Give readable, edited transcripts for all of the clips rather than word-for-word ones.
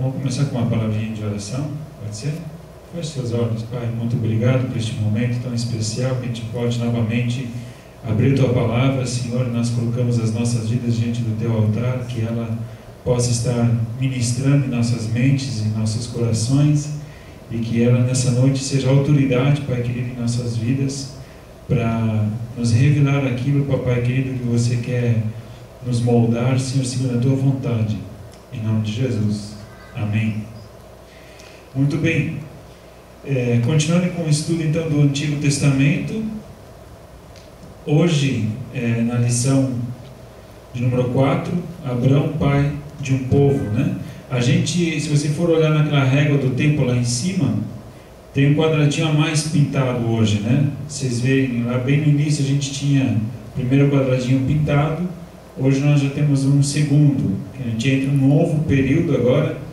Vamos começar com uma palavrinha de oração, pode ser? Feche seus olhos, Pai, muito obrigado por este momento tão especial que a gente pode novamente abrir Tua Palavra, Senhor. Nós colocamos as nossas vidas diante do Teu altar, que ela possa estar ministrando em nossas mentes, em nossos corações, e que ela nessa noite seja autoridade, Pai querido, em nossas vidas, para nos revelar aquilo, Papai querido, que Você quer nos moldar, Senhor, segundo a Tua vontade, em nome de Jesus. Amém. Muito bem. Continuando com o estudo então do Antigo Testamento, hoje na lição de número 4, Abrão, pai de um povo, né? A gente, se você for olhar naquela régua do tempo lá em cima, tem um quadradinho a mais pintado hoje, né? Vocês veem lá bem no início a gente tinha o primeiro quadradinho pintado, hoje nós já temos um segundo, que a gente entra num novo período agora.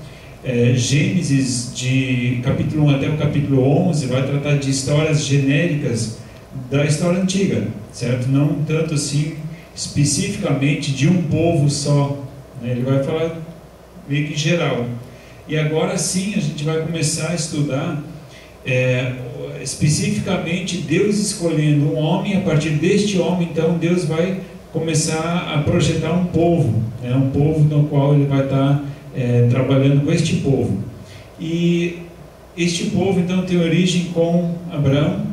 Gênesis, de capítulo 1 até o capítulo 11, vai tratar de histórias genéricas da história antiga, certo? Não tanto assim, especificamente de um povo só, né? Ele vai falar meio que em geral. E agora sim, a gente vai começar a estudar especificamente Deus escolhendo um homem. A partir deste homem, então, Deus vai começar a projetar um povo, né? Um povo no qual Ele vai estar trabalhando com este povo. E este povo então tem origem com Abraão,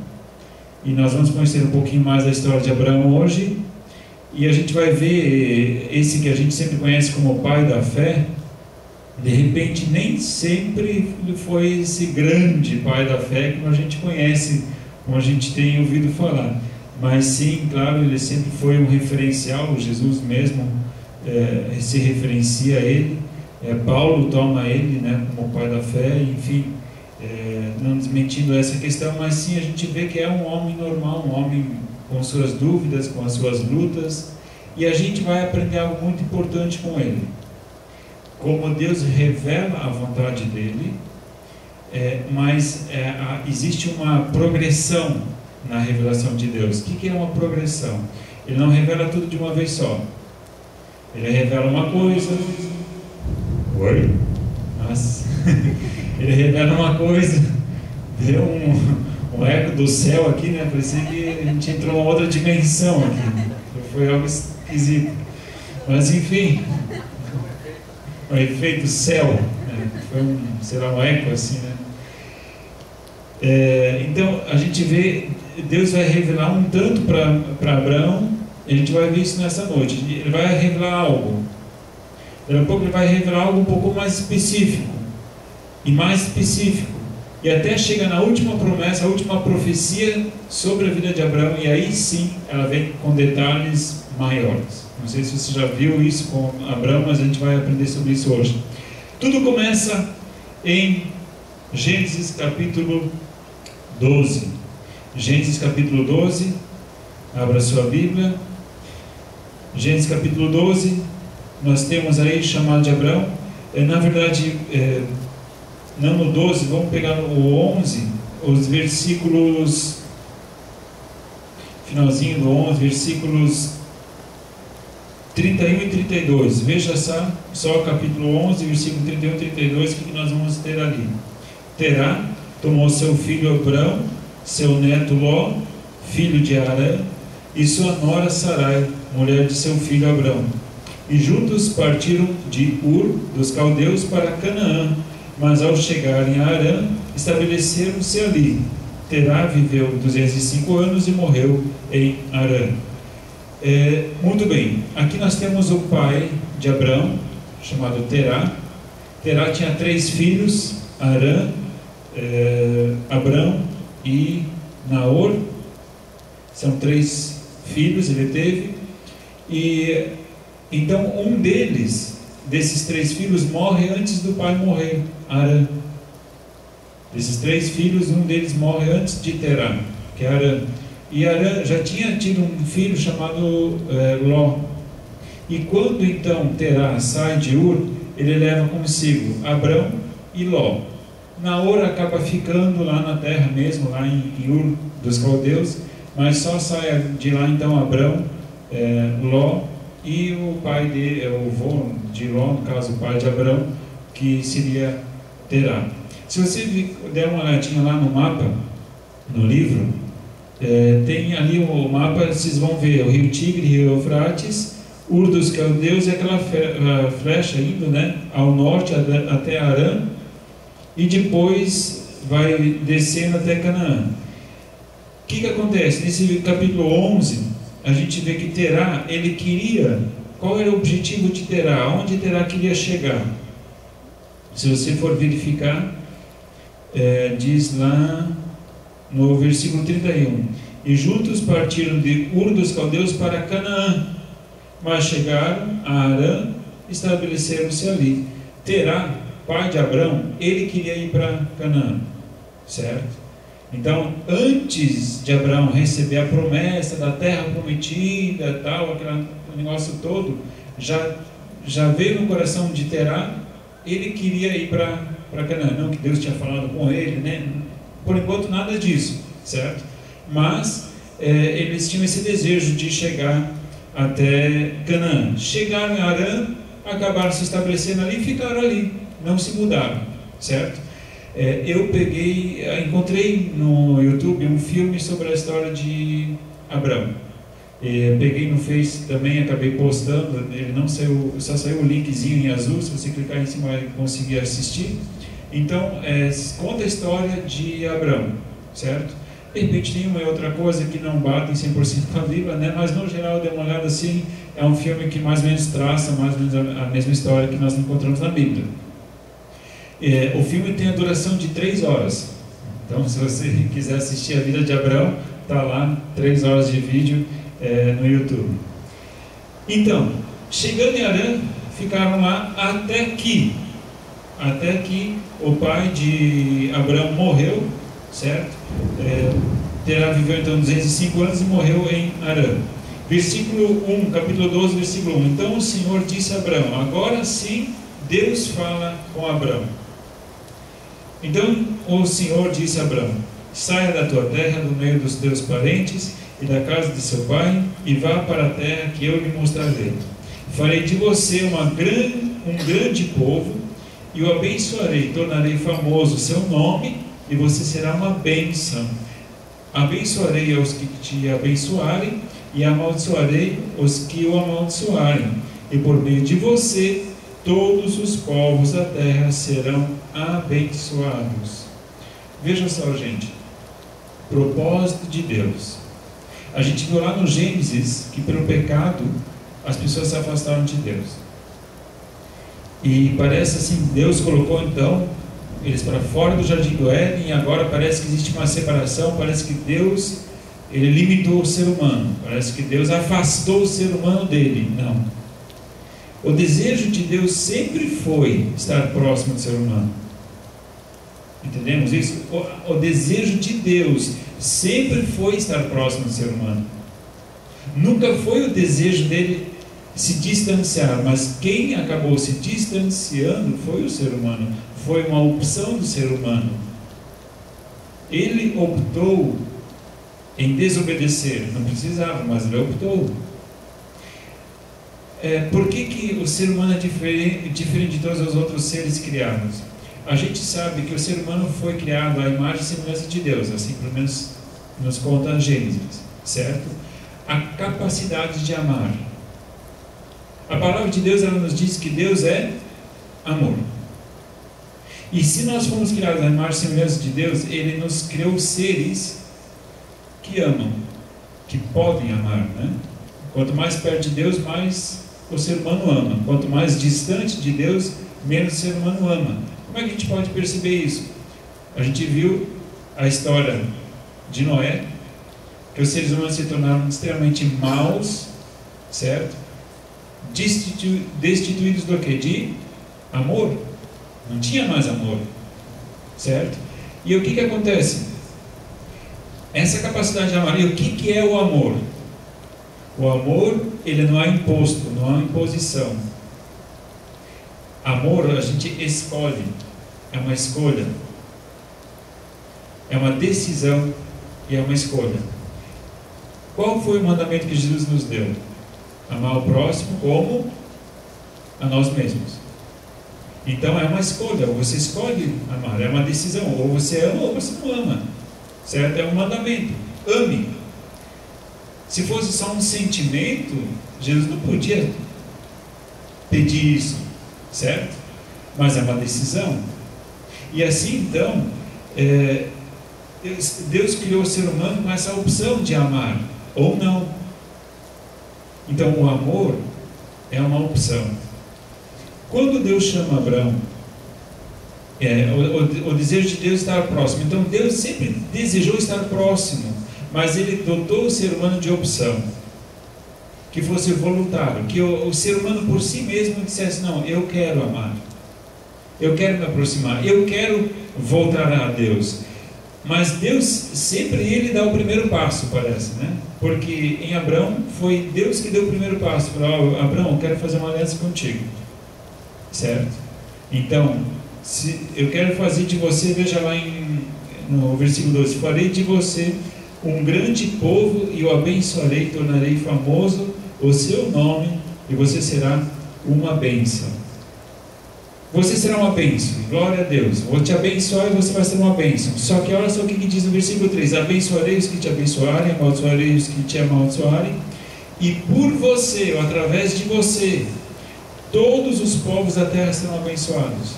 e nós vamos conhecer um pouquinho mais da história de Abraão hoje, e a gente vai ver esse que a gente sempre conhece como o pai da fé. De repente nem sempre foi esse grande pai da fé como a gente conhece, como a gente tem ouvido falar, mas sim, claro, ele sempre foi um referencial. Jesus mesmo se referencia a ele. Paulo toma ele, né, como pai da fé, enfim, não desmentindo essa questão, mas sim a gente vê que é um homem normal, um homem com suas dúvidas, com as suas lutas, e a gente vai aprender algo muito importante com ele. Como Deus revela a vontade dele, mas existe uma progressão na revelação de Deus. O que é uma progressão? Ele não revela tudo de uma vez só. Ele revela uma coisa... Oi? Nossa. Ele revela uma coisa, deu um eco do céu aqui, né? Parecia que a gente entrou numa outra dimensão aqui. Foi algo esquisito. Mas enfim, o efeito céu, né? Foi será um eco assim, né? Então a gente vê, Deus vai revelar um tanto para Abraão, e a gente vai ver isso nessa noite. Ele vai revelar algo. Daqui a pouco ele vai revelar algo um pouco mais específico, e mais específico, e até chega na última promessa, a última profecia sobre a vida de Abraão, e aí sim ela vem com detalhes maiores. Não sei se você já viu isso com Abraão, mas a gente vai aprender sobre isso hoje. Tudo começa em Gênesis capítulo 12. Gênesis capítulo 12, abra sua Bíblia. Gênesis capítulo 12. Nós temos aí chamado de Abraão, na verdade, não no 12, vamos pegar no 11, os versículos, finalzinho do 11, versículos 31 e 32, veja só o capítulo 11, versículo 31 e 32, o que nós vamos ter ali. Terá tomou seu filho Abrão, seu neto Ló, filho de Arã, e sua nora Sarai, mulher de seu filho Abrão. E juntos partiram de Ur dos caldeus para Canaã, mas ao chegarem a Arã, estabeleceram-se ali. Terá viveu 205 anos e morreu em Arã. Muito bem, aqui nós temos o pai de Abrão, chamado Terá. Terá tinha 3 filhos, Arã, Abrão e Naor. São 3 filhos ele teve, e então um desses 3 filhos morre antes do pai morrer, Arã. Desses 3 filhos, um deles morre antes de Terá, que é Arã. E Arã já tinha tido um filho chamado Ló. E quando então Terá sai de Ur, ele leva consigo Abrão e Ló. Naor acaba ficando lá na terra mesmo, lá em Ur dos caldeus, mas só sai de lá então Abrão, Ló, e o pai dele, o avô de Ló, no caso o pai de Abrão, que seria Terá. Se você der uma olhadinha lá no mapa, no livro, tem ali o mapa, vocês vão ver o rio Tigre, rio Eufrates, Ur dos Caldeus e aquela flecha indo, né, ao norte até Arã, e depois vai descendo até Canaã. O que acontece? Nesse capítulo 11, a gente vê que Terá, ele queria, qual era o objetivo de Terá? Onde Terá queria chegar? Se você for verificar, diz lá no versículo 31, e juntos partiram de Ur dos Caldeus para Canaã, mas chegaram a Arã, estabeleceram-se ali. Terá, pai de Abrão, ele queria ir para Canaã, certo? Então, antes de Abraão receber a promessa da terra prometida, tal, aquele negócio todo, já veio no coração de Terá, ele queria ir para Canaã. Não que Deus tinha falado com ele, né? Por enquanto nada disso, certo? Mas eles tinham esse desejo de chegar até Canaã. Chegaram em Arã, acabaram se estabelecendo ali e ficaram ali, não se mudaram, certo? Eu encontrei no YouTube um filme sobre a história de Abrão. Peguei no Face também, acabei postando. Ele não saiu, só saiu o linkzinho em azul. Se você clicar em cima vai conseguir assistir. Então, conta a história de Abrão, certo? De repente tem uma e outra coisa que não bate 100% com a Bíblia, né? Mas no geral, dê uma olhada assim, é um filme que mais ou menos traça mais ou menos a mesma história que nós encontramos na Bíblia. O filme tem a duração de 3 horas. Então, se você quiser assistir a vida de Abrão, está lá, 3 horas de vídeo no YouTube. Então, chegando em Arã, ficaram lá até que o pai de Abrão morreu, certo? Terá viveu então 205 anos e morreu em Arã. Versículo 1, capítulo 12, versículo 1. Então o Senhor disse a Abrão, agora sim Deus fala com Abrão. Então o Senhor disse a Abrão, saia da tua terra, do meio dos teus parentes e da casa de seu pai, e vá para a terra que eu lhe mostrarei. Farei de você um grande povo, e o abençoarei, tornarei famoso o seu nome, e você será uma bênção. Abençoarei aos que te abençoarem, e amaldiçoarei os que o amaldiçoarem, e por meio de você todos os povos da terra serão abençoados. Veja só, gente, propósito de Deus. A gente viu lá no Gênesis que pelo pecado as pessoas se afastaram de Deus. E parece assim, Deus colocou então eles para fora do jardim do Éden, e agora parece que existe uma separação, parece que Deus, ele limitou o ser humano, parece que Deus afastou o ser humano dele. Não. O desejo de Deus sempre foi estar próximo do ser humano. Entendemos isso? O desejo de Deus sempre foi estar próximo do ser humano. Nunca foi o desejo dele se distanciar, mas quem acabou se distanciando foi o ser humano. Foi uma opção do ser humano. Ele optou em desobedecer. Não precisava, mas ele optou. Por que o ser humano é diferente de todos os outros seres criados? A gente sabe que o ser humano foi criado à imagem e semelhança de Deus, assim pelo menos nos conta a Gênesis, certo? A capacidade de amar. A palavra de Deus, ela nos diz que Deus é amor. E se nós fomos criados à imagem e semelhança de Deus, Ele nos criou seres que amam, que podem amar, né? Quanto mais perto de Deus, mais o ser humano ama. Quanto mais distante de Deus, menos o ser humano ama. Como é que a gente pode perceber isso? A gente viu a história de Noé, que os seres humanos se tornaram extremamente maus, certo? Destituídos do quê? De amor. Não tinha mais amor, certo? E o que acontece? Essa capacidade de amar. E o que é o amor? O amor, ele não é imposto, não é imposição. Amor, a gente escolhe. É uma escolha. É uma decisão e é uma escolha. Qual foi o mandamento que Jesus nos deu? Amar o próximo como a nós mesmos. Então é uma escolha, ou você escolhe amar, é uma decisão, ou você ama ou você não ama, certo? É um mandamento, ame. Se fosse só um sentimento, Jesus não podia pedir isso, certo? Mas é uma decisão. E assim então, Deus criou o ser humano com essa opção de amar ou não. Então o amor é uma opção. Quando Deus chama Abraão, o desejo de Deus estar próximo. Então Deus sempre desejou estar próximo, mas Ele dotou o ser humano de opção, que fosse voluntário, que o ser humano por si mesmo dissesse: não, eu quero amar, eu quero me aproximar, eu quero voltar a Deus. Mas Deus sempre Ele dá o primeiro passo, parece, né? Porque em Abraão foi Deus que deu o primeiro passo. Falou: Abraão, eu quero fazer uma aliança contigo, certo? Então, se eu quero fazer de você, veja lá no versículo 12: farei de você um grande povo e o abençoarei, tornarei famoso o seu nome, e você será uma bênção. Você será uma bênção, glória a Deus. Vou te abençoar e você vai ser uma bênção. Só que olha só o que diz no versículo 3: abençoarei os que te abençoarem, amaldiçoarei os que te amaldiçoarem, e por você, ou através de você, todos os povos da terra serão abençoados.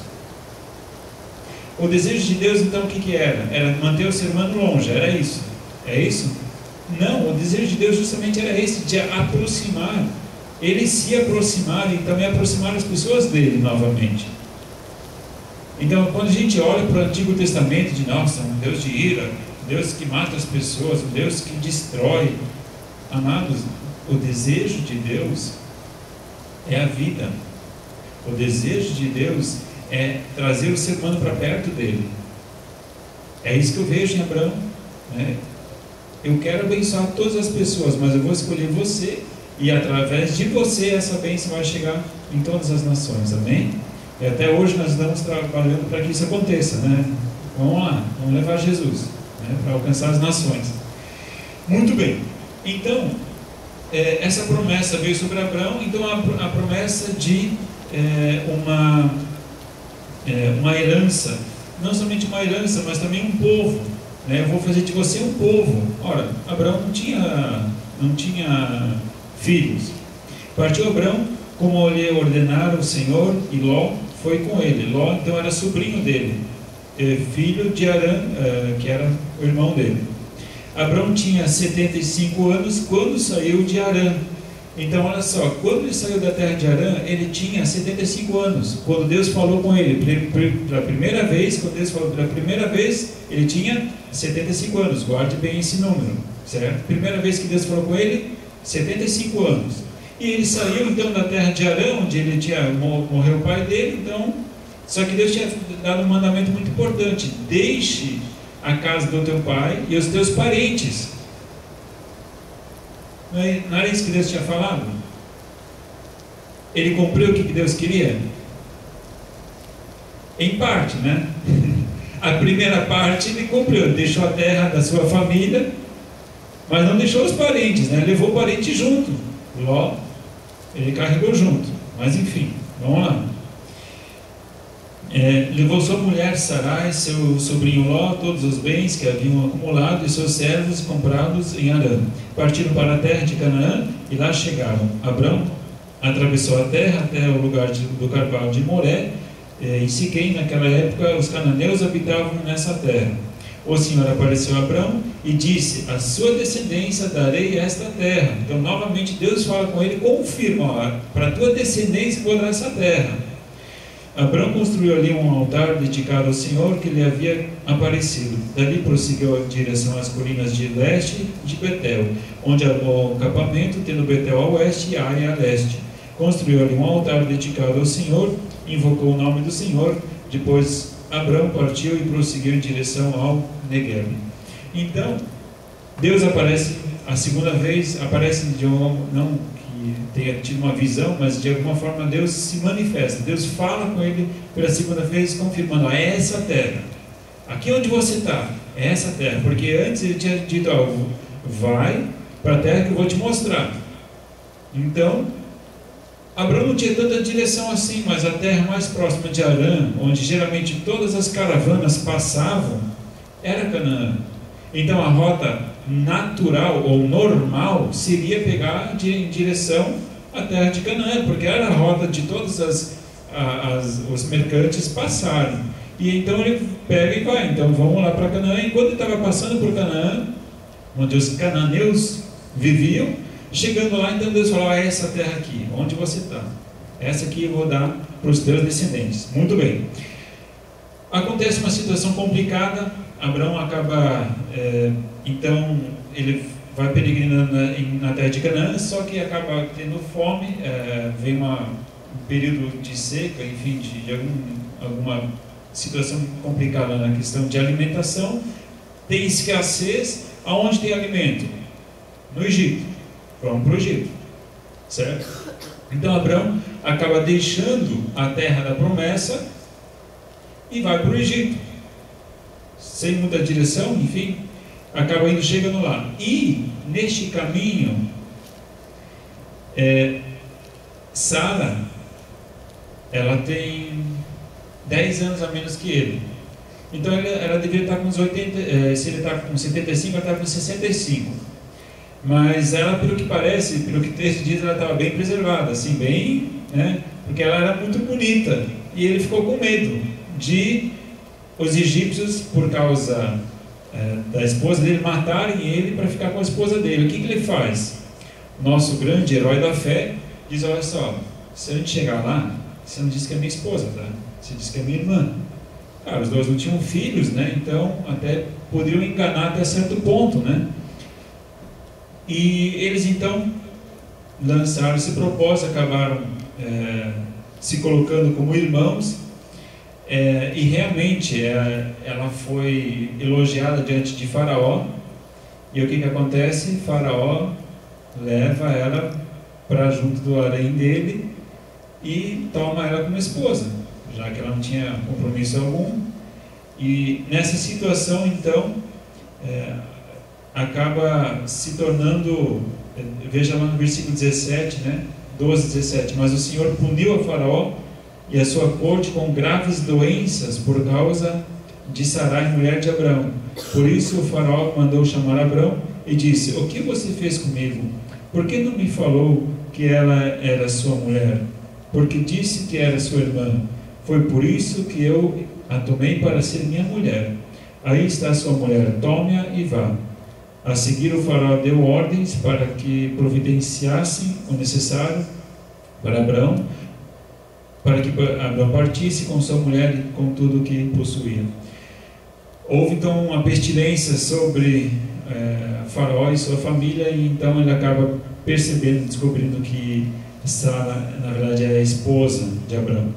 O desejo de Deus então o que era? Era manter o ser humano longe, era isso? É isso? Não, o desejo de Deus justamente era esse, de aproximar. Ele se aproximar e também aproximar as pessoas dele novamente. Então, quando a gente olha para o Antigo Testamento, de nossa, um Deus de ira, um Deus que mata as pessoas, um Deus que destrói, amados, o desejo de Deus é a vida. O desejo de Deus é trazer o ser humano para perto dele. É isso que eu vejo em Abraão, né? Eu quero abençoar todas as pessoas, mas eu vou escolher você, e através de você essa bênção vai chegar em todas as nações, amém? E até hoje nós estamos trabalhando para que isso aconteça, né? Vamos lá, vamos levar Jesus, né, para alcançar as nações. Muito bem, então essa promessa veio sobre Abraão. Então a promessa de uma herança, não somente uma herança, mas também um povo, né? Eu vou fazer de você um povo. Ora, Abraão não tinha filhos. Partiu Abraão como lhe ordenara o Senhor, e Ló foi com ele. Ló então era sobrinho dele, filho de Arã, que era o irmão dele. Abraão tinha 75 anos quando saiu de Arã. Então olha só, quando ele saiu da terra de Arã, ele tinha 75 anos. Quando Deus falou com ele pela primeira vez, ele tinha 75 anos. Guarde bem esse número, certo? Primeira vez que Deus falou com ele, 75 anos. E ele saiu então da terra de Arã, onde ele morreu o pai dele. Então, só que Deus tinha dado um mandamento muito importante: deixe a casa do teu pai e os teus parentes. Não era isso que Deus tinha falado? Ele cumpriu o que Deus queria? Em parte, né? A primeira parte ele cumpriu, deixou a terra da sua família, mas não deixou os parentes, né? Levou o parente junto. Ló, ele carregou junto. Mas enfim, vamos lá. Levou sua mulher Sarai, seu sobrinho Ló, todos os bens que haviam acumulado, e seus servos comprados em Arã. Partiram para a terra de Canaã e lá chegaram. Abrão atravessou a terra até o lugar do carvalho de Moré. Em Siquém, naquela época, os cananeus habitavam nessa terra. O Senhor apareceu a Abrão e disse: a sua descendência darei esta terra. Então novamente Deus fala com ele, confirma: para a tua descendência vou dar essa terra. Abrão construiu ali um altar dedicado ao Senhor que lhe havia aparecido. Dali prosseguiu em direção às colinas de leste de Betel, onde armou um acampamento, tendo Betel a oeste e Ai a leste. Construiu ali um altar dedicado ao Senhor, invocou o nome do Senhor. Depois Abrão partiu e prosseguiu em direção ao Negueb. Então, Deus aparece a segunda vez, aparece de não tenha tido uma visão, mas de alguma forma Deus se manifesta. Deus fala com ele pela segunda vez, confirmando: é essa terra, aqui onde você está, é essa terra. Porque antes ele tinha dito: vai para a terra que eu vou te mostrar. Então Abraão não tinha tanta direção assim, mas a terra mais próxima de Harã, onde geralmente todas as caravanas passavam, era Canaã. Então a rota natural ou normal seria pegar em direção à terra de Canaã, porque era a rota de todos os mercantes passarem. E então ele pega e vai. Então vamos lá para Canaã. E quando ele estava passando por Canaã, onde os cananeus viviam, chegando lá, então Deus falou: é essa terra aqui, onde você está. Essa aqui eu vou dar para os teus descendentes. Muito bem. Acontece uma situação complicada. Abraão acaba, então, ele vai peregrinando na terra de Canaã, só que acaba tendo fome, vem um período de seca, enfim, de alguma situação complicada na questão de alimentação. Tem escassez. Aonde tem alimento? No Egito. Vamos para o Egito, certo? Então Abraão acaba deixando a terra da promessa e vai para o Egito, sem muita direção, enfim, acaba chegando lá. E neste caminho, Sara, ela tem 10 anos a menos que ele. Então ela deveria estar com uns 80, se ele está com 75, ela está com 65. Mas ela, pelo que parece, pelo que o texto diz, ela estava bem preservada, assim, bem, né? Porque ela era muito bonita. E ele ficou com medo de os egípcios, por causa da esposa dele, matarem ele para ficar com a esposa dele. O que ele faz? Nosso grande herói da fé diz: olha só, se a gente chegar lá, você não diz que é minha esposa, tá? Você diz que é minha irmã. Cara, os dois não tinham filhos, né? Então até poderiam enganar até certo ponto, né? E eles então lançaram esse propósito, acabaram se colocando como irmãos, e realmente ela foi elogiada diante de Faraó. E o que acontece? Faraó leva ela para junto do harém dele e toma ela como esposa, já que ela não tinha compromisso algum. E nessa situação então acaba se tornando, veja lá no versículo 17, né? 12, 17. Mas o Senhor puniu a Faraó e a sua corte com graves doenças por causa de Sarai, mulher de Abrão. Por isso o Faraó mandou chamar Abrão e disse: o que você fez comigo? Por que não me falou que ela era sua mulher? Porque disse que era sua irmã. Foi por isso que eu a tomei para ser minha mulher. Aí está sua mulher, tome-a e vá. A seguir o Faraó deu ordens para que providenciassem o necessário para Abrão, para que Abrão partisse com sua mulher e com tudo o que possuía. Houve então uma pestilência sobre Faraó e sua família, e então ele acaba percebendo, descobrindo que Sara, na verdade, é a esposa de Abrão.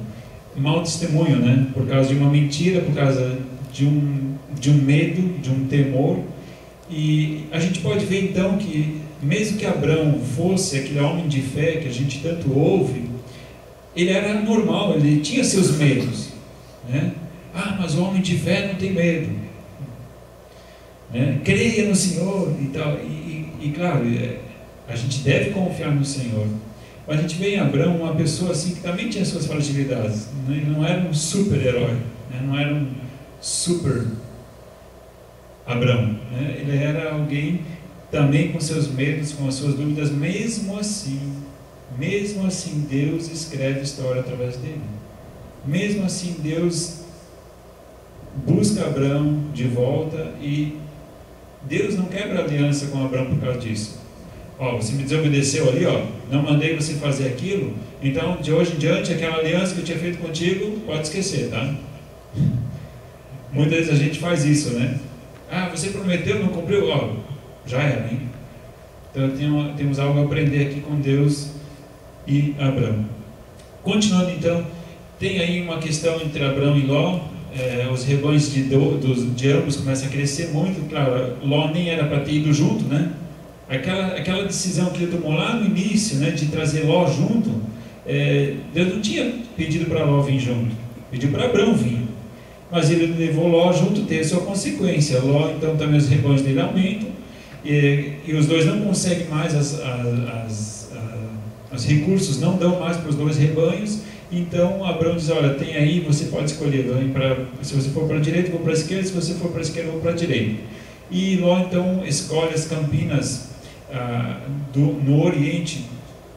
Mau testemunho, né? Por causa de uma mentira, por causa de um medo, de um temor. E a gente pode ver então que, mesmo que Abrão fosse aquele homem de fé que a gente tanto ouve, ele era normal, ele tinha seus medos, né? Mas o homem de fé não tem medo, né? Creia no Senhor e tal. E claro, a gente deve confiar no Senhor. Mas a gente vê em Abrão uma pessoa assim que também tinha suas fragilidades, né? Ele não era um super-herói, né? Não era um super Abrão, né? Ele era alguém também com seus medos, com as suas dúvidas. Mesmo assim Deus escreve história através dele. Mesmo assim Deus busca Abrão de volta, e Deus não quebra aliança com Abrão por causa disso. Você me desobedeceu ali, não mandei você fazer aquilo, então de hoje em diante aquela aliança que eu tinha feito contigo, pode esquecer, tá? Muitas vezes a gente faz isso, né? Você prometeu, não cumpriu? Já era, hein? Então temos algo a aprender aqui com Deus e Abrão. Continuando então, tem aí uma questão entre Abrão e Ló. Os rebanhos de ambos começam a crescer muito. Claro, Ló nem era para ter ido junto, né? Aquela decisão que ele tomou lá no início, né, de trazer Ló junto, Deus não tinha pedido para Ló vir junto, pediu para Abrão vir. Mas ele levou Ló junto, teve sua consequência. Ló, então, também os rebanhos dele aumentam, e os dois não conseguem mais os recursos não dão mais para os 2 rebanhos. Então Abraão diz: olha, tem aí, você pode escolher, se você for para a direita, eu vou para a esquerda, se você for para a esquerda, eu vou para a direita. E Ló então escolhe as campinas no Oriente,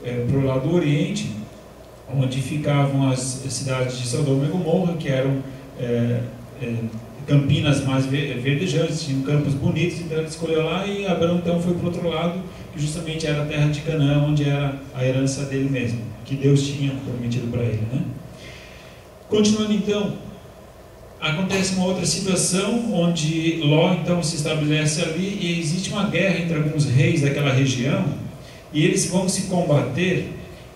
para o lado do Oriente, onde ficavam as cidades de Sodoma e Gomorra, que eram campinas mais verdejantes, tinham campos bonitos. Então ele escolheu lá, e Abraão então foi para o outro lado, que justamente era a terra de Canaã, onde era a herança dele mesmo, que Deus tinha prometido para ele, né? Continuando então, acontece uma outra situação, onde Ló então se estabelece ali, e existe uma guerra entre alguns reis daquela região, e eles vão se combater,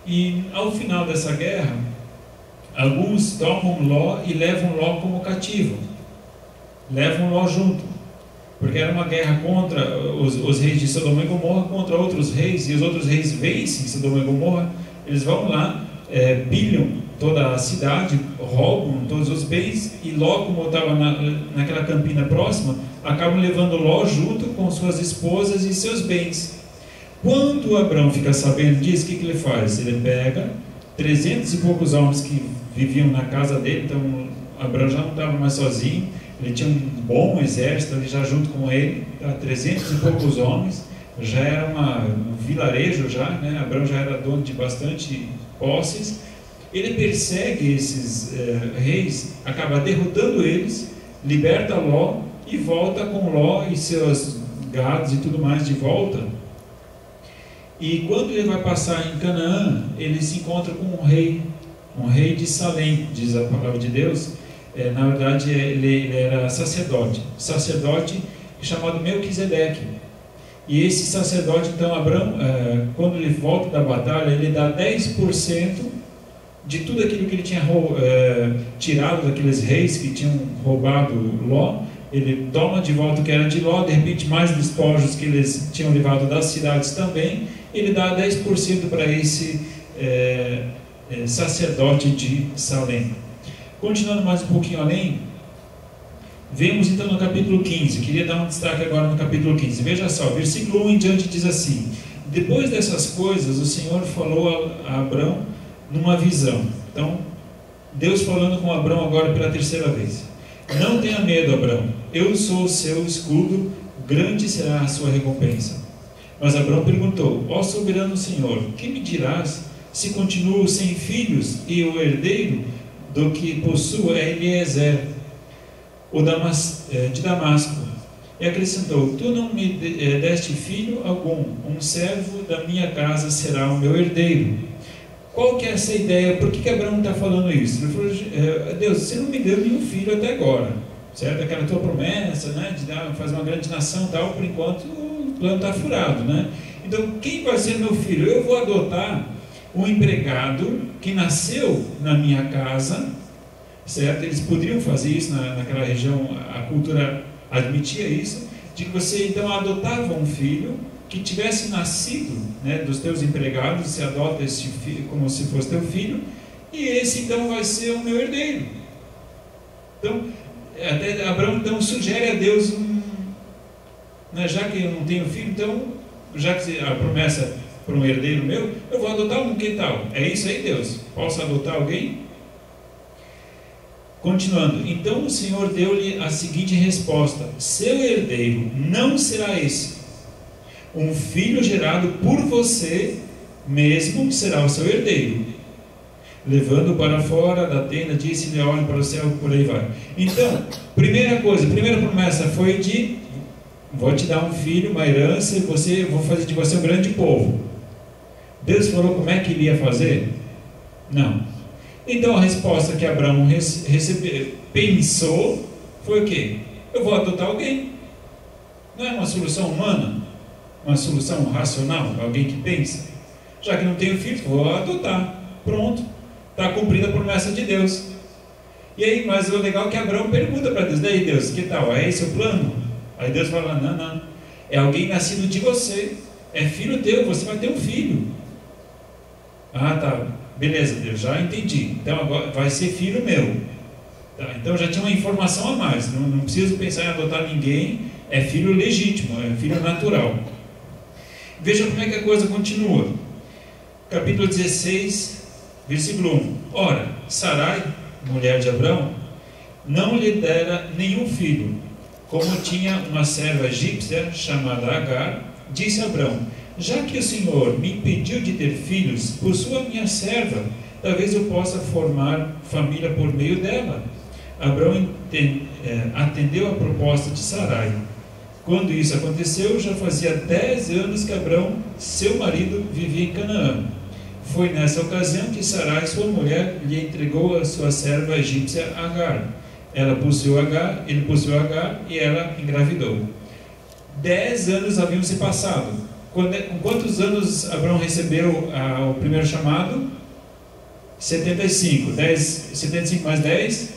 e ao final dessa guerra, alguns tomam Ló e levam Ló como cativo, levam Ló junto, porque era uma guerra contra os reis de Sodoma e Gomorra contra outros reis, e os outros reis vencem Sodoma e Gomorra. Eles vão lá, pilham toda a cidade, roubam todos os bens, e Ló, como estava naquela campina próxima, acabam levando Ló junto com suas esposas e seus bens. Quando Abraão fica sabendo disso, o que ele faz? Ele pega 300 e poucos homens que viviam na casa dele. Então Abraão já não estava mais sozinho, ele tinha um bom exército ali já junto com ele, 300 e poucos homens, já era um vilarejo já, né? Abraão já era dono de bastante posses. Ele persegue esses reis, acaba derrotando eles, liberta Ló e volta com Ló e seus gados e tudo mais de volta. E quando ele vai passar em Canaã, ele se encontra com um rei de Salém, diz a palavra de Deus. Na verdade ele era sacerdote chamado Melquisedeque. E esse sacerdote, então, Abraão, quando ele volta da batalha, ele dá 10% de tudo aquilo que ele tinha tirado daqueles reis que tinham roubado Ló. Ele toma de volta o que era de Ló, de repente mais despojos que eles tinham levado das cidades também. Ele dá 10% para esse sacerdote de Salém. Continuando mais um pouquinho além, vemos então no capítulo 15, queria dar um destaque agora no capítulo 15, veja só, versículo 1 em diante diz assim: depois dessas coisas o Senhor falou a Abrão numa visão. Então, Deus falando com Abrão agora pela terceira vez: não tenha medo, Abrão, eu sou o seu escudo, grande será a sua recompensa. Mas Abrão perguntou: ó soberano Senhor, que me dirás se continuo sem filhos, e o herdeiro do que possuo é Eliezer, de Damasco? E acrescentou: tu não me deste filho algum, um servo da minha casa será o meu herdeiro. Qual que é essa ideia? Por que Abraão está falando isso? Ele falou: Deus, você não me deu nenhum filho até agora, certo? Aquela tua promessa, né, de fazer uma grande nação, tal, por enquanto o plano está furado, né? Então, quem vai ser meu filho? Eu vou adotar um empregado que nasceu na minha casa, certo? Eles poderiam fazer isso naquela região, a cultura admitia isso, de que você então adotava um filho que tivesse nascido, né, dos teus empregados. Você adota esse filho como se fosse teu filho, e esse então vai ser o meu herdeiro. Então, até Abraão então sugere a Deus, né, já que eu não tenho filho, então, já que a promessa para um herdeiro meu, eu vou adotar um, que tal? É isso aí, Deus? Posso adotar alguém? Continuando, então o Senhor deu-lhe a seguinte resposta: seu herdeiro não será esse. Um filho gerado por você mesmo será o seu herdeiro. Levando para fora da tenda, disse-lhe: olhe para o céu, por aí vai. Então, primeira promessa foi de: vou te dar um filho, uma herança, e vou fazer de você um grande povo. Deus falou como é que ele ia fazer? Não. Então a resposta que Abraão pensou foi o quê? Eu vou adotar alguém. Não é uma solução humana? Uma solução racional? Alguém que pensa? Já que não tenho filho, vou adotar. Pronto. Está cumprida a promessa de Deus. E aí, mas o legal é que Abraão pergunta para Deus: daí Deus, que tal? É esse o plano? Aí Deus fala: não. É alguém nascido de você. É filho teu, você vai ter um filho. Ah, tá. Beleza, Deus, já entendi. Então agora vai ser filho meu. Tá, então já tinha uma informação a mais. Não preciso pensar em adotar ninguém. É filho legítimo, é filho natural. Veja como é que a coisa continua. capítulo 16, versículo 1. Ora, Sarai, mulher de Abrão, não lhe dera nenhum filho. Como tinha uma serva egípcia chamada Agar, disse Abrão: já que o Senhor me impediu de ter filhos por sua minha serva, talvez eu possa formar família por meio dela. Abrão atendeu a proposta de Sarai. Quando isso aconteceu, já fazia 10 anos que Abrão, seu marido, vivia em Canaã. Foi nessa ocasião que Sarai, sua mulher, lhe entregou a sua serva egípcia Agar. Ele possuiu Agar e ela engravidou. 10 anos haviam se passado. Com quantos anos Abrão recebeu o primeiro chamado? 75. 75 mais 10?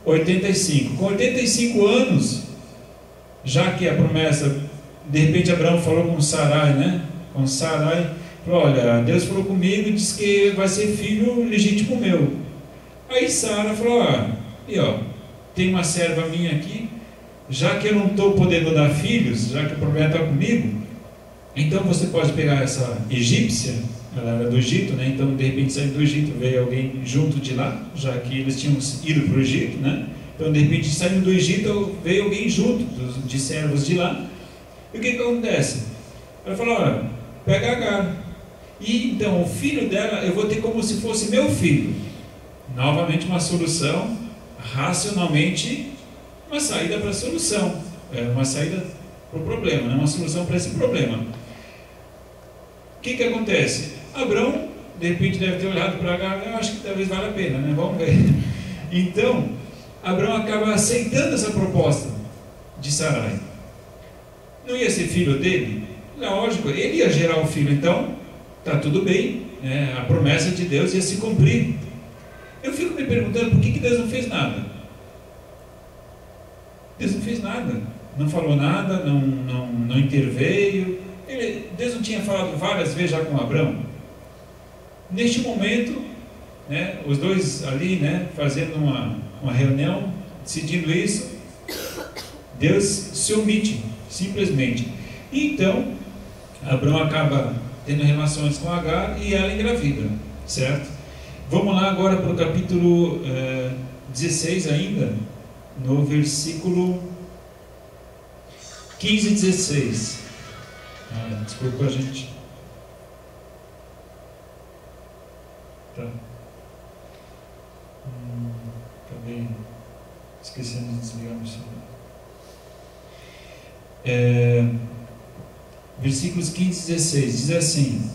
85. Com 85 anos, já que a promessa, de repente Abraão falou com Sarai, né? Com Sarai, falou: olha, Deus falou comigo e disse que vai ser filho legítimo meu. Aí Sara falou: tem uma serva minha aqui, já que eu não estou podendo dar filhos, já que o problema está comigo, então você pode pegar essa egípcia, ela era do Egito, né? Então de repente saindo do Egito veio alguém junto de lá, já que eles tinham ido para o Egito, né? Então de repente saindo do Egito veio alguém junto de servos de lá. E o que acontece? Ela falou: olha, pega Agar, e então o filho dela eu vou ter como se fosse meu filho. Novamente uma solução, racionalmente uma saída para a solução, uma saída para o problema, né? Uma solução para esse problema. O que acontece? Abrão, de repente, deve ter olhado para Agar: eu acho que talvez valha a pena, né? Vamos ver. Então, Abrão acaba aceitando essa proposta de Sarai. Não ia ser filho dele? Lógico, ele ia gerar um filho, então, está tudo bem, né? A promessa de Deus ia se cumprir. Eu fico me perguntando por que Deus não fez nada. Deus não fez nada, não falou nada, não interveio. Deus não tinha falado várias vezes já com Abrão? Neste momento, né, os dois ali, né, fazendo uma reunião, decidindo isso, Deus se omite, simplesmente. E então, Abrão acaba tendo relações com Agar e ela engravida, certo? Vamos lá agora para o capítulo 16 ainda, no versículo 15 e 16. Desculpa, gente. Tá. Acabei esquecendo de desligar o celular. Versículos 15 e 16 diz assim: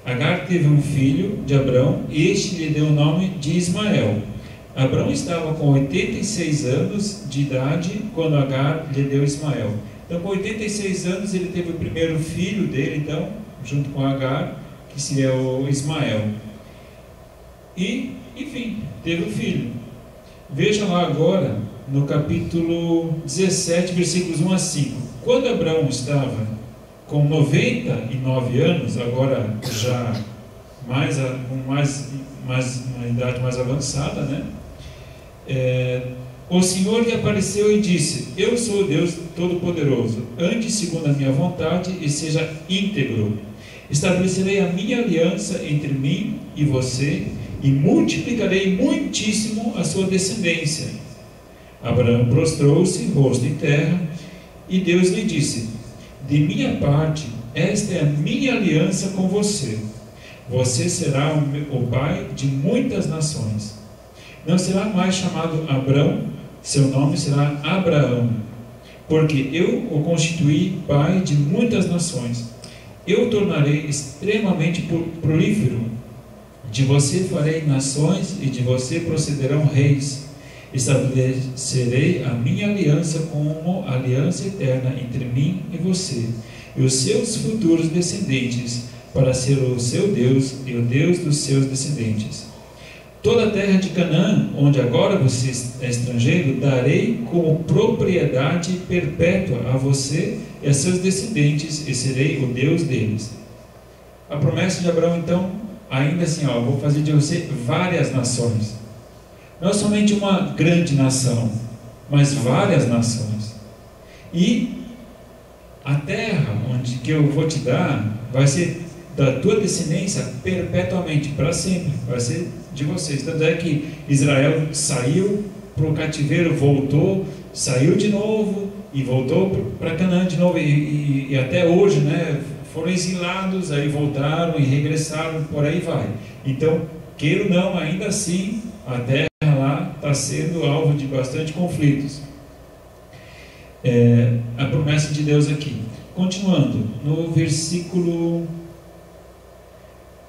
Agar teve um filho de Abrão, e este lhe deu o nome de Ismael. Abrão estava com 86 anos de idade quando Agar lhe deu Ismael. Então, com 86 anos, ele teve o primeiro filho dele, então, junto com Agar, que seria o Ismael. E, enfim, teve o filho. Veja lá agora, no capítulo 17, versículos 1 a 5. Quando Abrão estava com 99 anos, agora já com uma idade mais avançada, né? O Senhor lhe apareceu e disse: eu sou o Deus Todo-Poderoso, ande segundo a minha vontade e seja íntegro. Estabelecerei a minha aliança entre mim e você e multiplicarei muitíssimo a sua descendência. Abraão prostrou-se, rosto em terra, e Deus lhe disse: de minha parte, esta é a minha aliança com você. Você será o pai de muitas nações. Não será mais chamado Abrão, seu nome será Abraão, porque eu o constituí pai de muitas nações. Eu o tornarei extremamente prolífero. De você farei nações e de você procederão reis. Estabelecerei a minha aliança como aliança eterna entre mim e você e os seus futuros descendentes, para ser o seu Deus e o Deus dos seus descendentes. Toda a terra de Canaã, onde agora você é estrangeiro, darei como propriedade perpétua a você e a seus descendentes, e serei o Deus deles. A promessa de Abraão, então, ainda assim, vou fazer de você várias nações. Não somente uma grande nação, mas várias nações. E a terra que eu vou te dar vai ser da tua descendência perpetuamente, para sempre, vai ser de vocês. Tanto é que Israel saiu para o cativeiro, voltou, saiu de novo e voltou para Canaã de novo, e até hoje, né, foram exilados, aí voltaram e regressaram, por aí vai. Então, queira ou não, ainda assim, a terra lá está sendo alvo de bastante conflitos. A promessa de Deus aqui. Continuando, no versículo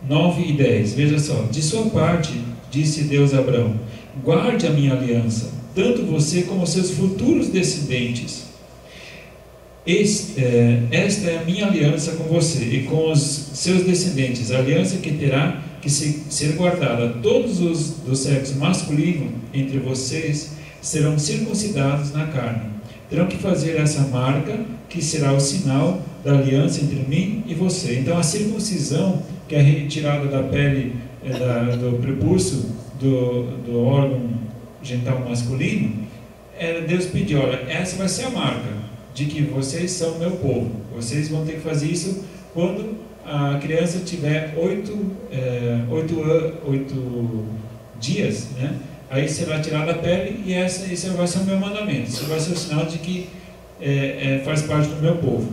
9 e 10, veja só: de sua parte, disse Deus a Abraão, guarde a minha aliança, tanto você como seus futuros descendentes. Esta é a minha aliança com você e com os seus descendentes, a aliança que terá que ser guardada. Todos os do sexo masculino entre vocês serão circuncidados na carne. Terão que fazer essa marca, que será o sinal da aliança entre mim e você. Então, a circuncisão, que é a retirada da pele do prepúcio do órgão genital masculino, Deus pediu: olha, essa vai ser a marca de que vocês são meu povo. Vocês vão ter que fazer isso quando a criança tiver 8 dias, né? Aí será tirada a pele, e esse vai ser o meu mandamento. Isso vai ser o sinal de que faz parte do meu povo.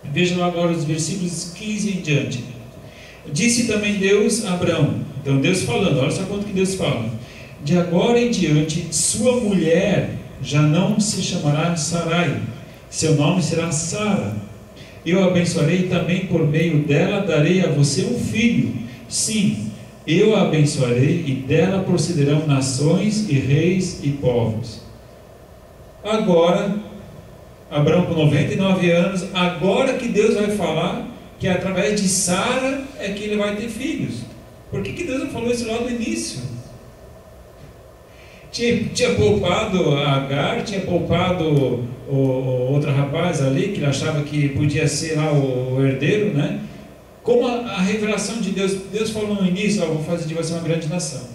Vejam agora os versículos 15 em diante. Disse também Deus a Abraão. Então Deus falando, olha só quanto que Deus fala: de agora em diante sua mulher já não se chamará Sarai, seu nome será Sara. Eu a abençoarei também, por meio dela darei a você um filho. Sim, eu a abençoarei, e dela procederão nações e reis e povos. Agora, Abraão com 99 anos, agora que Deus vai falar que através de Sara é que ele vai ter filhos. Por que Deus não falou isso lá no início? Tinha poupado a Agar, tinha poupado o outro rapaz ali, que ele achava que podia ser lá o herdeiro, né? Como a revelação de Deus falou no início: vou fazer de você uma grande nação.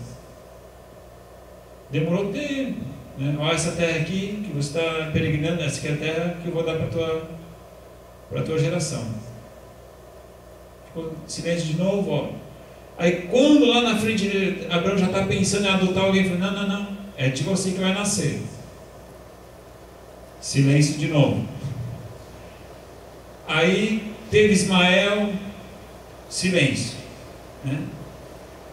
Demorou tempo, né? Olha, essa terra aqui que você está peregrinando, essa aqui é a terra que eu vou dar para a tua geração. Ficou silêncio de novo, ó. Aí quando lá na frente Abraão já está pensando em adotar alguém, ele falou: não, é de você que vai nascer. Silêncio de novo. Aí teve Ismael, silêncio, né?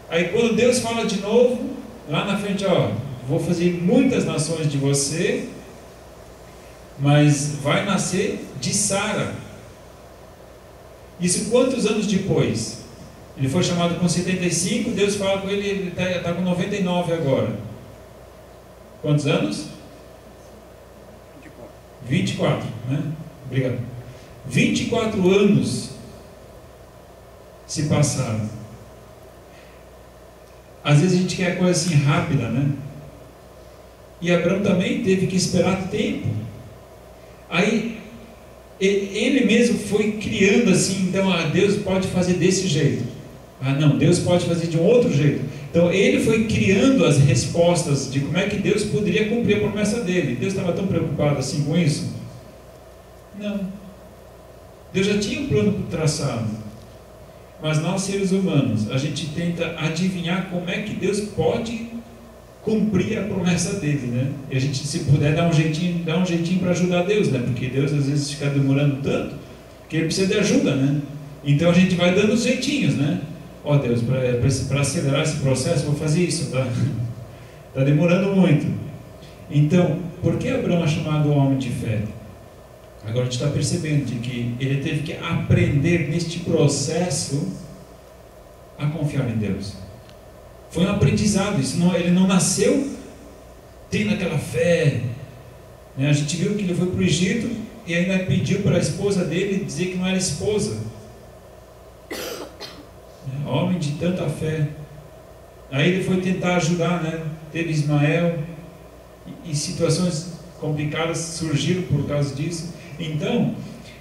Aí quando Deus fala de novo, lá na frente, ó, vou fazer muitas nações de você, mas vai nascer de Sara. Isso quantos anos depois? Ele foi chamado com 75, Deus fala com ele está com 99 agora. Quantos anos? 24, né? Obrigado. 24 anos se passaram. Às vezes a gente quer coisa assim rápida, né? E Abraão também teve que esperar tempo. Aí ele mesmo foi criando assim, então Deus pode fazer desse jeito. Não, Deus pode fazer de um outro jeito. Então ele foi criando as respostas de como é que Deus poderia cumprir a promessa dele. Deus estava tão preocupado assim com isso? Não. Deus já tinha um plano traçado. Mas nós, seres humanos, a gente tenta adivinhar como é que Deus pode cumprir a promessa dele, né? E a gente, se puder, dá um jeitinho para ajudar Deus, né? Porque Deus às vezes fica demorando tanto que ele precisa de ajuda, né? Então a gente vai dando os jeitinhos, né? Ó Deus, para acelerar esse processo, vou fazer isso, tá? Está demorando muito. Então, por que Abraão é chamado homem de fé? Agora a gente está percebendo de que ele teve que aprender neste processo a confiar em Deus. Foi um aprendizado. Ele não nasceu tendo aquela fé, né? A gente viu que ele foi para o Egito e ainda pediu para a esposa dele dizer que não era esposa. Homem de tanta fé. Aí ele foi tentar ajudar, né? Teve Ismael, e situações complicadas surgiram por causa disso. Então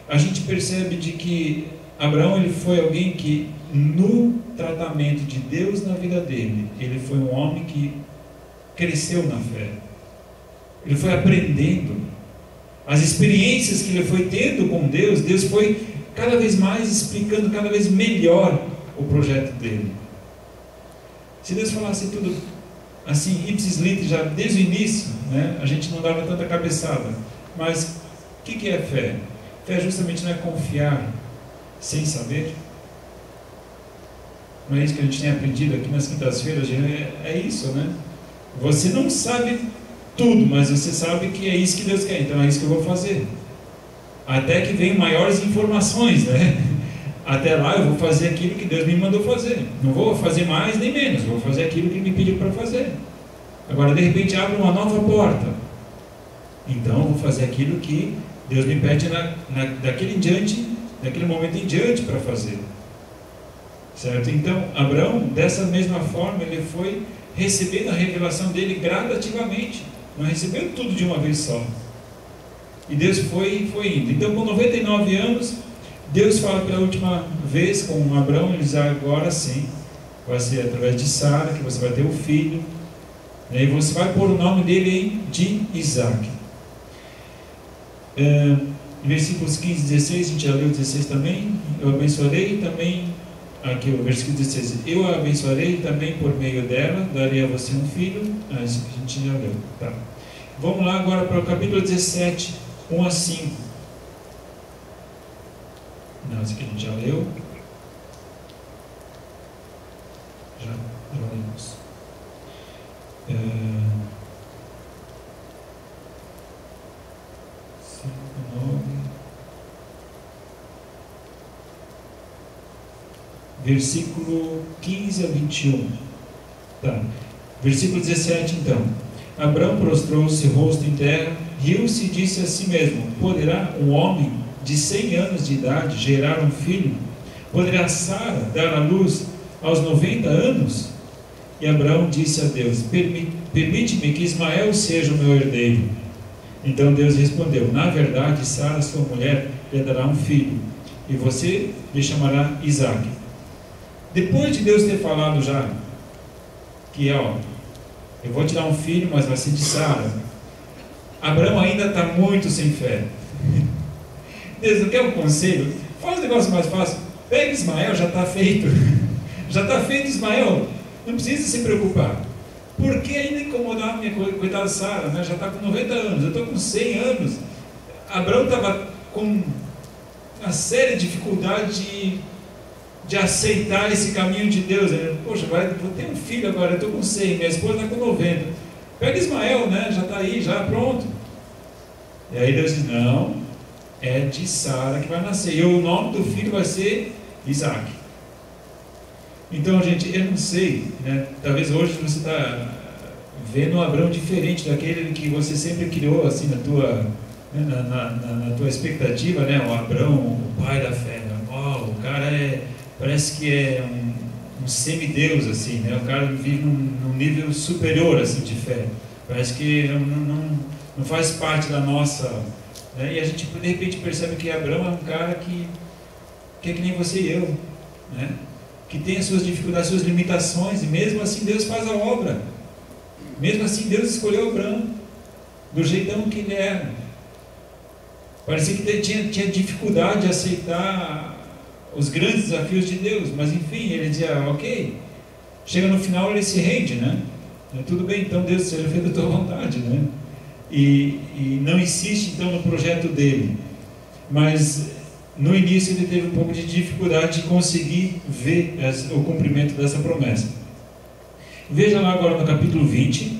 a gente percebe de que Abraão, ele foi alguém que, no tratamento de Deus na vida dele, ele foi um homem que cresceu na fé. Ele foi aprendendo as experiências que ele foi tendo com Deus. Deus foi cada vez mais explicando cada vez melhor o projeto dele. Se Deus falasse tudo assim, ipsis litteris, já desde o início, né, a gente não dava tanta cabeçada. Mas o que é fé? Fé justamente não é confiar sem saber. Não é isso que a gente tem aprendido aqui nas quintas-feiras? É isso, né? Você não sabe tudo, mas você sabe que é isso que Deus quer, então é isso que eu vou fazer. Até que venham maiores informações, né? Até lá eu vou fazer aquilo que Deus me mandou fazer. Não vou fazer mais nem menos, vou fazer aquilo que Ele me pediu para fazer. Agora, de repente, abre uma nova porta. Então, eu vou fazer aquilo que Deus me pede daquele momento em diante para fazer. Certo? Então, Abraão, dessa mesma forma, ele foi recebendo a revelação dele gradativamente. Não recebeu tudo de uma vez só. E Deus foi indo. Então, com 99 anos, Deus fala pela última vez com Abraão, ele diz: agora sim, vai ser através de Sara que você vai ter o filho, e você vai pôr o nome dele de Isaac. Em versículos 15 e 16, a gente já leu 16 também. Eu abençoarei também, aqui o versículo 16, eu a abençoarei também por meio dela, darei a você um filho. Isso que a gente já leu. Tá. Vamos lá agora para o capítulo 17, 1 a 5. Não, isso aqui a gente já leu. Já lemos. 5, 9. Versículo 15 a 21. Tá. Versículo 17 então. Abraão prostrou-se rosto em terra, riu-se e disse a si mesmo: poderá um homem de 100 anos de idade gerar um filho? Poderá Sara dar à luz aos 90 anos? E Abraão disse a Deus: permite-me que Ismael seja o meu herdeiro. Então Deus respondeu: na verdade, Sara, sua mulher, lhe dará um filho, e você lhe chamará Isaac. Depois de Deus ter falado já que, eu vou te dar um filho, mas vai ser de Sara, Abraão ainda está muito sem fé. Deus não quer um conselho? Faz um negócio mais fácil. Pega Ismael, já está feito. Já está feito Ismael. Não precisa se preocupar. Por que ainda incomodar a minha coitada Sara, né? Já está com 90 anos, eu estou com 100 anos. Abraão estava com uma séria dificuldade de aceitar esse caminho de Deus. Poxa, vou ter um filho agora, eu estou com 100, minha esposa está com 90. Pega Ismael, né? Já está aí, já pronto. E aí Deus diz: não, é de Sara que vai nascer, e o nome do filho vai ser Isaac. Então, gente, eu não sei, né? Talvez hoje você está vendo um Abraão diferente daquele que você sempre criou assim na tua expectativa, né? O Abraão, o pai da fé, né? O cara parece que é um semideus, assim, né? O cara vive num nível superior assim de fé. Parece que não faz parte da nossa, né? E a gente de repente percebe que Abraão é um cara que é que nem você e eu, né? Que tem as suas dificuldades, as suas limitações, e mesmo assim Deus faz a obra. Mesmo assim Deus escolheu Abraão do jeitão que ele era. Parecia que tinha dificuldade de aceitar os grandes desafios de Deus, mas enfim, ele dizia: ok. Chega no final, ele se rende, né? Tudo bem, então Deus, seja feita a tua vontade, né? E não insiste então no projeto dele, mas no início ele teve um pouco de dificuldade de conseguir ver o cumprimento dessa promessa. Veja lá agora no capítulo 20,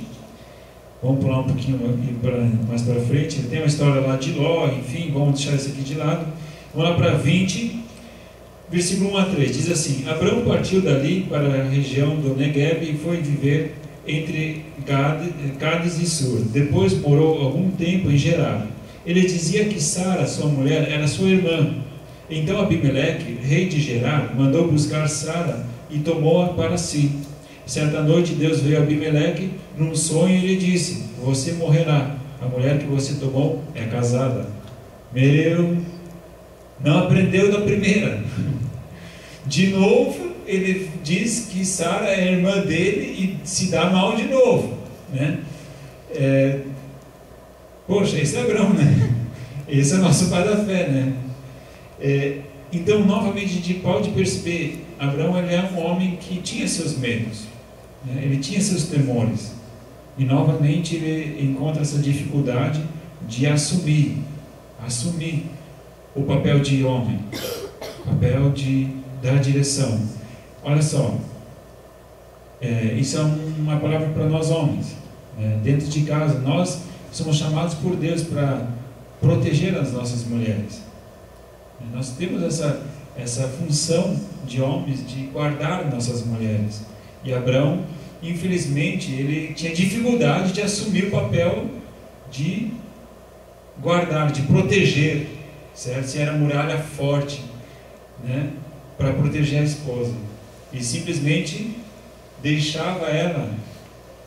vamos pular um pouquinho mais para frente. Tem uma história lá de Ló, enfim, vamos deixar isso aqui de lado. Vamos lá para 20, versículo 1 a 3, diz assim: Abraão partiu dali para a região do Negueb e foi viver entre Cádiz e Sur. Depois morou algum tempo em Gerar. Ele dizia que Sara, sua mulher, era sua irmã. Então Abimeleque, rei de Gerar, mandou buscar Sara e tomou-a para si. Certa noite Deus veio a Abimeleque num sonho e lhe disse: você morrerá, a mulher que você tomou é casada. Não aprendeu da primeira. De novo ele diz que Sara é irmã dele e se dá mal de novo, né? Poxa, esse é Abraão, né? Esse é nosso pai da fé, né? Então, novamente, a gente pode perceber, Abraão ele é um homem que tinha seus medos, né? Ele tinha seus temores. E novamente ele encontra essa dificuldade de assumir o papel de homem, o papel de dar direção. Olha só, isso é uma palavra para nós homens, né? Dentro de casa, nós somos chamados por Deus para proteger as nossas mulheres. Nós temos essa função de homens de guardar nossas mulheres. E Abraão, infelizmente, ele tinha dificuldade de assumir o papel de guardar, de proteger, certo? Se era muralha forte, né, para proteger a esposa, e simplesmente deixava ela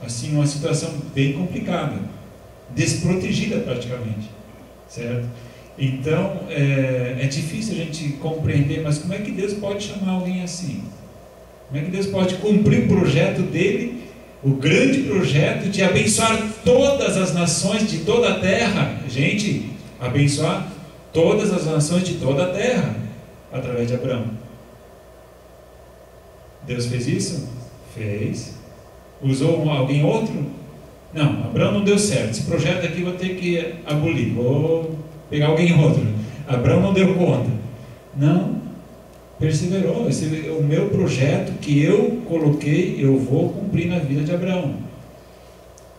assim numa situação bem complicada, desprotegida praticamente, certo? Então é difícil a gente compreender, mas como é que Deus pode chamar alguém assim? Como é que Deus pode cumprir o projeto dele, o grande projeto de abençoar todas as nações de toda a terra? Gente, abençoar todas as nações de toda a terra através de Abraão. Deus fez isso? Fez. Usou alguém outro? Não, Abraão não deu certo. Esse projeto aqui vou ter que abolir, vou pegar alguém outro. Abraão não deu conta. Não, perseverou. Esse é o meu projeto que eu coloquei, eu vou cumprir na vida de Abraão.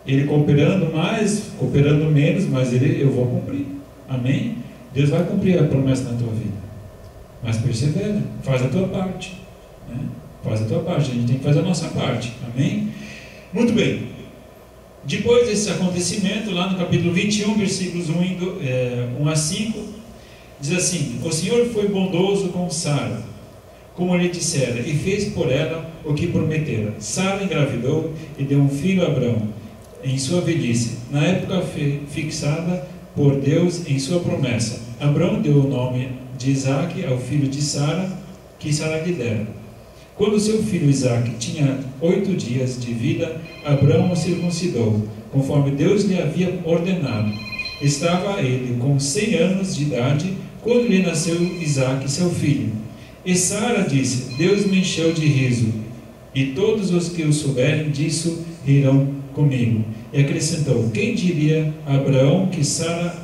Ele cooperando mais, cooperando menos, mas eu vou cumprir. Amém? Deus vai cumprir a promessa na tua vida. Mas persevera, faz a tua parte, né? Faz a tua parte, a gente tem que fazer a nossa parte. Amém? Muito bem. Depois desse acontecimento, lá no capítulo 21, versículos 1 a 5, diz assim: o Senhor foi bondoso com Sara, como lhe dissera, e fez por ela o que prometera. Sara engravidou e deu um filho a Abraão, em sua velhice, na época fixada por Deus em sua promessa. Abraão deu o nome de Isaque ao filho de Sara, que Sara lhe dera. Quando seu filho Isaque tinha 8 dias de vida, Abraão o circuncidou, conforme Deus lhe havia ordenado. Estava ele com 100 anos de idade, quando lhe nasceu Isaque, seu filho. E Sara disse: Deus me encheu de riso, e todos os que o souberem disso rirão comigo. E acrescentou: quem diria a Abraão que Sara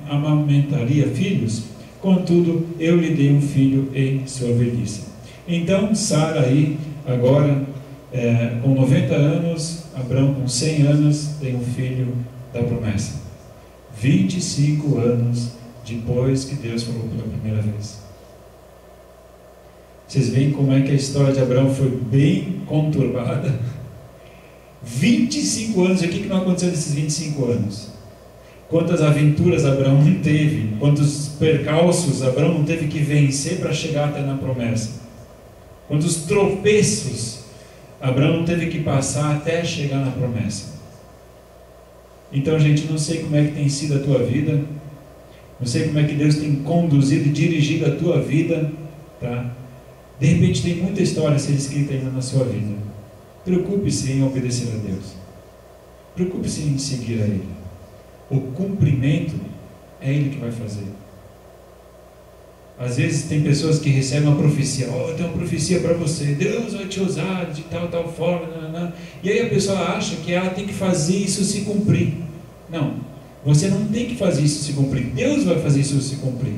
amamentaria filhos? Contudo, eu lhe dei um filho em sua velhice. Então Sara aí, agora com 90 anos, Abraão com 100 anos, tem um filho da promessa. 25 anos depois que Deus falou pela primeira vez. Vocês veem como é que a história de Abraão foi bem conturbada? 25 anos, e o que não aconteceu nesses 25 anos? Quantas aventuras Abraão não teve, quantos percalços Abraão não teve que vencer para chegar até na promessa, quantos tropeços Abraão não teve que passar até chegar na promessa. Então, gente, não sei como é que tem sido a tua vida, não sei como é que Deus tem conduzido e dirigido a tua vida, tá? De repente tem muita história a ser escrita ainda na sua vida. Preocupe-se em obedecer a Deus, preocupe-se em seguir a Ele. O cumprimento é Ele que vai fazer. Às vezes tem pessoas que recebem uma profecia: eu tenho uma profecia para você, Deus vai te usar de tal forma, e aí a pessoa acha que ela tem que fazer isso se cumprir. Não, você não tem que fazer isso se cumprir, Deus vai fazer isso se cumprir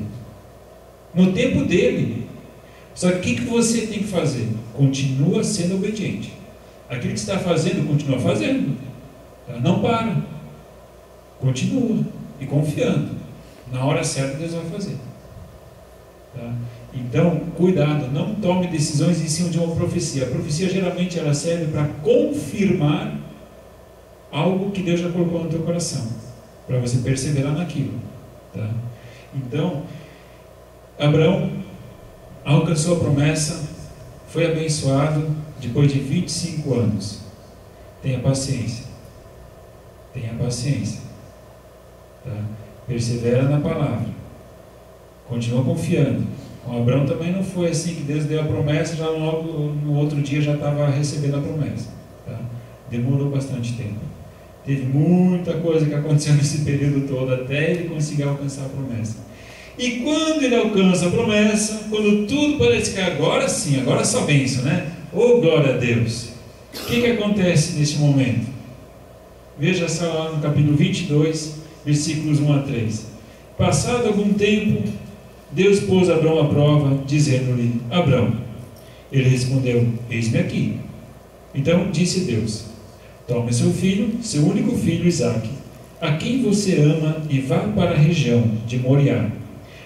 no tempo dele. Só que o que você tem que fazer? Continua sendo obediente. Aquilo que você está fazendo, continua fazendo, tá? Não para, continua e confiando. Na hora certa Deus vai fazer, tá? Então, cuidado, não tome decisões em cima de uma profecia. A profecia geralmente ela serve para confirmar algo que Deus já colocou no teu coração, para você perseverar naquilo, tá? Então, Abraão alcançou a promessa, foi abençoado depois de 25 anos. Tenha paciência, tá? Persevera na palavra, continua confiando. Com Abraão também não foi assim que Deus deu a promessa, já logo no outro dia já estava recebendo a promessa, tá? Demorou bastante tempo, teve muita coisa que aconteceu nesse período todo até ele conseguir alcançar a promessa. E quando ele alcança a promessa, quando tudo parece que agora sim, agora só bênção, né? Oh, glória a Deus! O que acontece nesse momento? Veja só lá no capítulo 22, versículos 1 a 3. Passado algum tempo, Deus pôs Abrão à prova, dizendo-lhe: Abrão. Ele respondeu: Eis-me aqui. Então disse Deus: Tome seu filho, seu único filho Isaque, a quem você ama, e vá para a região de Moriá.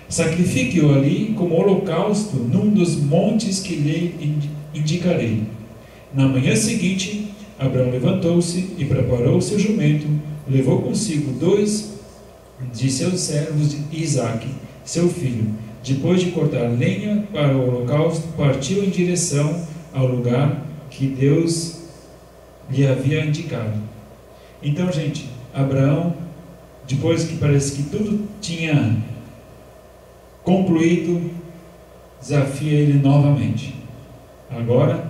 Sacrifique-o ali como holocausto num dos montes que lhe indicarei. Na manhã seguinte, Abrão levantou-se e preparou seu jumento, levou consigo 2 de seus servos e Isaque, seu filho. Depois de cortar lenha para o holocausto, partiu em direção ao lugar que Deus lhe havia indicado. Então, gente, Abraão, depois que parece que tudo tinha concluído, desafia ele novamente. Agora,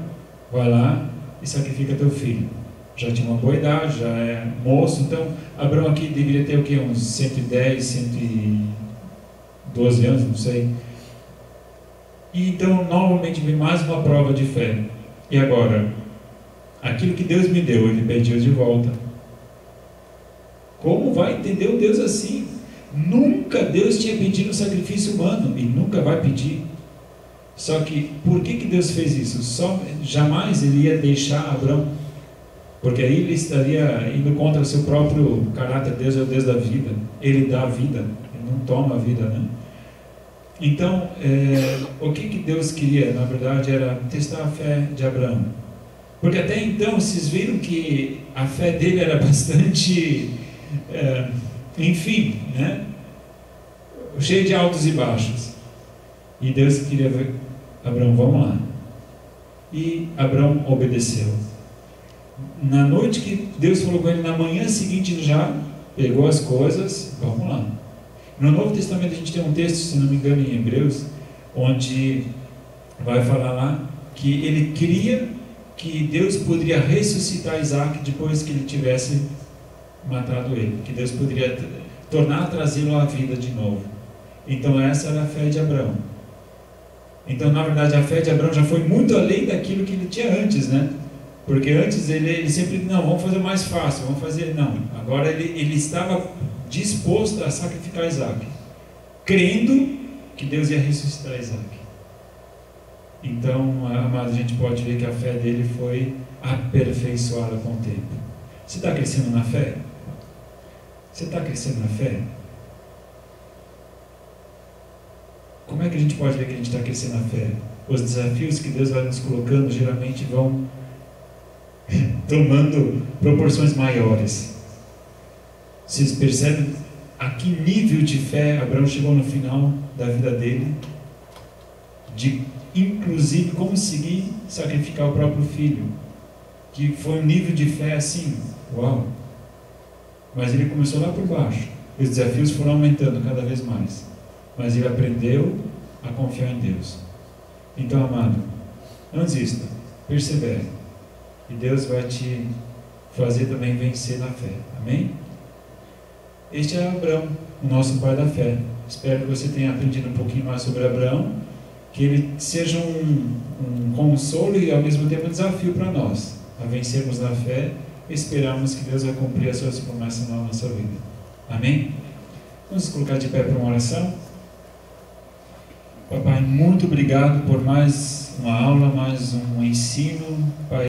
vai lá e sacrifica teu filho. Já tinha uma boa idade, já é moço, então Abraão aqui deveria ter o quê? Uns 110, 112 anos, não sei. E então, novamente, vem mais uma prova de fé. E agora, aquilo que Deus me deu, ele pediu de volta. Como vai entender um Deus assim? Nunca Deus tinha pedido um sacrifício humano e nunca vai pedir. Só que, por que Deus fez isso? Jamais ele ia deixar Abrão, porque aí ele estaria indo contra o seu próprio caráter. Deus é o Deus da vida, ele dá a vida, ele não toma a vida, né? Então, o que Deus queria, na verdade, era testar a fé de Abraão. Porque até então, vocês viram que a fé dele era bastante, enfim, né? Cheio de altos e baixos. E Deus queria ver, Abraão, vamos lá. E Abraão obedeceu. Na noite que Deus falou com ele, na manhã seguinte ele já pegou as coisas, vamos lá. No Novo Testamento a gente tem um texto, se não me engano, em Hebreus, onde vai falar lá que ele cria que Deus poderia ressuscitar Isaque depois que ele tivesse matado ele, que Deus poderia trazê-lo à vida de novo. Então essa era a fé de Abraão. Então, na verdade, a fé de Abraão já foi muito além daquilo que ele tinha antes, né? Porque antes ele sempre, não, vamos fazer mais fácil, vamos fazer, não. Agora ele estava disposto a sacrificar Isaque, crendo que Deus ia ressuscitar Isaque. Então, amado, a gente pode ver que a fé dele foi aperfeiçoada com o tempo. Você está crescendo na fé? Você está crescendo na fé? Como é que a gente pode ver que a gente está crescendo na fé? Os desafios que Deus vai nos colocando geralmente vão tomando proporções maiores. Vocês percebem a que nível de fé Abraão chegou no final da vida dele? De inclusive conseguir sacrificar o próprio filho. Que foi um nível de fé assim, uau! Mas ele começou lá por baixo. Os desafios foram aumentando cada vez mais. Mas ele aprendeu a confiar em Deus. Então, amado, não desista, persevere. E Deus vai te fazer também vencer na fé. Amém? Este é Abraão, o nosso pai da fé. Espero que você tenha aprendido um pouquinho mais sobre Abraão, que ele seja um consolo e ao mesmo tempo um desafio para nós, a vencermos na fé e esperarmos que Deus vai cumprir as suas promessas na nossa vida. Amém? Vamos nos colocar de pé para uma oração. Papai, muito obrigado por mais uma aula, mais um ensino, Pai.